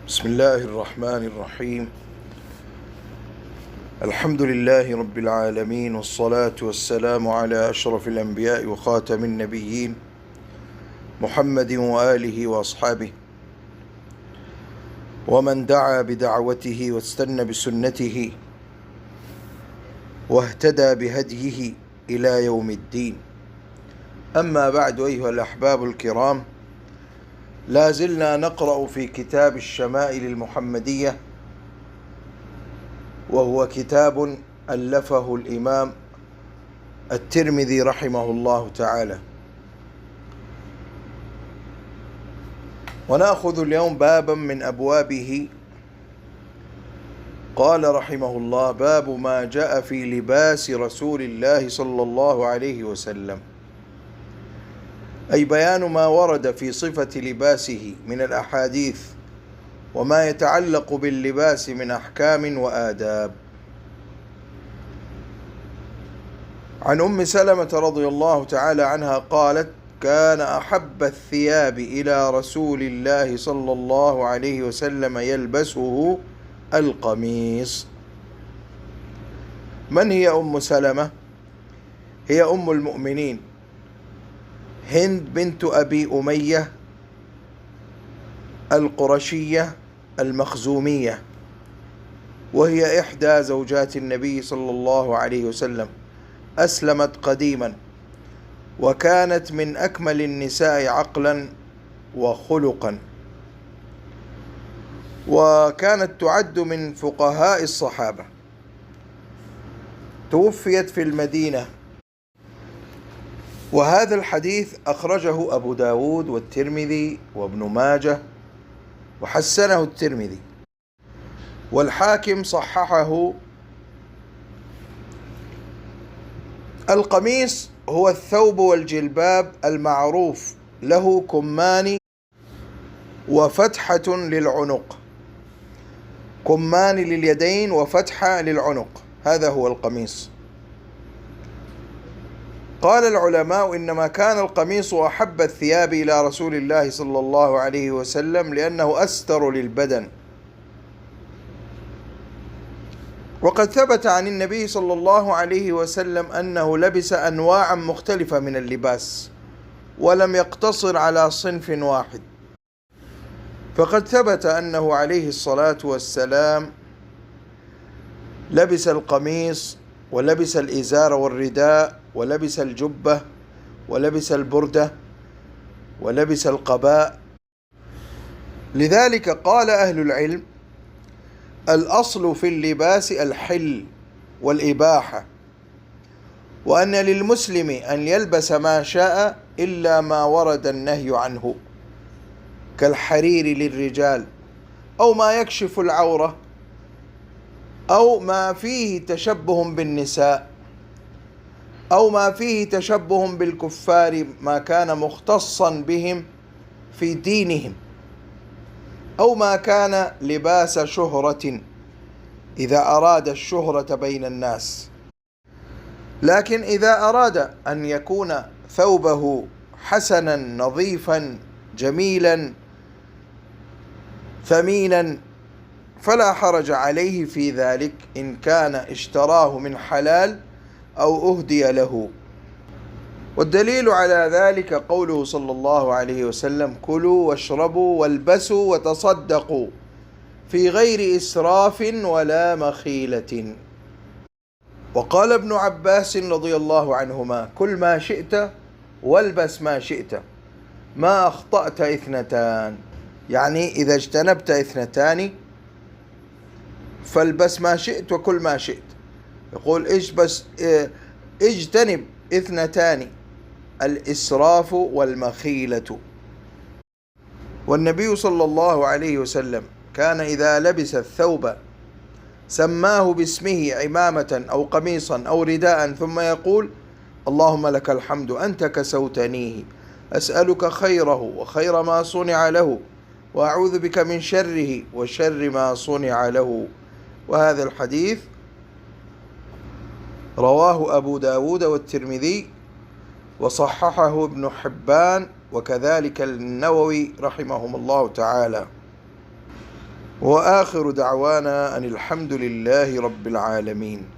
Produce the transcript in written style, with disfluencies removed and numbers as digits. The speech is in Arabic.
بسم الله الرحمن الرحيم. الحمد لله رب العالمين، والصلاة والسلام على أشرف الأنبياء وخاتم النبيين محمد وآله وأصحابه ومن دعا بدعوته واستنى بسنته واهتدى بهديه إلى يوم الدين. أما بعد، أيها الأحباب الكرام، لا زلنا نقرأ في كتاب الشمائل المحمدية، وهو كتاب ألفه الإمام الترمذي رحمه الله تعالى. ونأخذ اليوم بابا من أبوابه. قال رحمه الله: باب ما جاء في لباس رسول الله صلى الله عليه وسلم، أي بيان ما ورد في صفة لباسه من الأحاديث وما يتعلق باللباس من أحكام وآداب. عن أم سلمة رضي الله تعالى عنها قالت: كان أحب الثياب إلى رسول الله صلى الله عليه وسلم يلبسه القميص. من هي أم سلمة؟ هي أم المؤمنين هند بنت أبي أمية القرشية المخزومية، وهي إحدى زوجات النبي صلى الله عليه وسلم. أسلمت قديما، وكانت من أكمل النساء عقلا وخلقا، وكانت تعد من فقهاء الصحابة. توفيت في المدينة، وهذا الحديث أخرجه أبو داود والترمذي وابن ماجه، وحسنه الترمذي، والحاكم صححه. القميص هو الثوب والجلباب المعروف له كمان وفتحة للعنق، كمان لليدين وفتحة للعنق، هذا هو القميص. قال العلماء: إنما كان القميص أحب الثياب إلى رسول الله صلى الله عليه وسلم لأنه أستر للبدن. وقد ثبت عن النبي صلى الله عليه وسلم أنه لبس أنواعا مختلفة من اللباس، ولم يقتصر على صنف واحد. فقد ثبت أنه عليه الصلاة والسلام لبس القميص، ولبس الإزار والرداء، ولبس الجبة، ولبس البردة، ولبس القباء. لذلك قال أهل العلم: الأصل في اللباس الحل والإباحة، وأن للمسلم أن يلبس ما شاء إلا ما ورد النهي عنه، كالحرير للرجال، أو ما يكشف العورة، أو ما فيه تشبه بالنساء، أو ما فيه تشبه بالكفار، ما كان مختصا بهم في دينهم، أو ما كان لباس شهرة إذا أراد الشهرة بين الناس. لكن إذا أراد أن يكون ثوبه حسنا نظيفا جميلا ثمينا فلا حرج عليه في ذلك، إن كان اشتراه من حلال أو أهدي له. والدليل على ذلك قوله صلى الله عليه وسلم: كلوا واشربوا والبسوا وتصدقوا في غير إسراف ولا مخيلة. وقال ابن عباس رضي الله عنهما: كل ما شئت والبس ما شئت، ما أخطأت اثنتان. يعني إذا اجتنبت اثنتان فالبس ما شئت وكل ما شئت. يقول: اجتنب اثنتان، الإسراف والمخيلة. والنبي صلى الله عليه وسلم كان إذا لبس الثوب سماه باسمه، عمامة أو قميصا أو رداء، ثم يقول: اللهم لك الحمد أنت كسوتنيه، أسألك خيره وخير ما صنع له، وأعوذ بك من شره وشر ما صنع له. وهذا الحديث رواه أبو داود والترمذي، وصححه ابن حبان، وكذلك النووي رحمهم الله تعالى. وآخر دعوانا أن الحمد لله رب العالمين.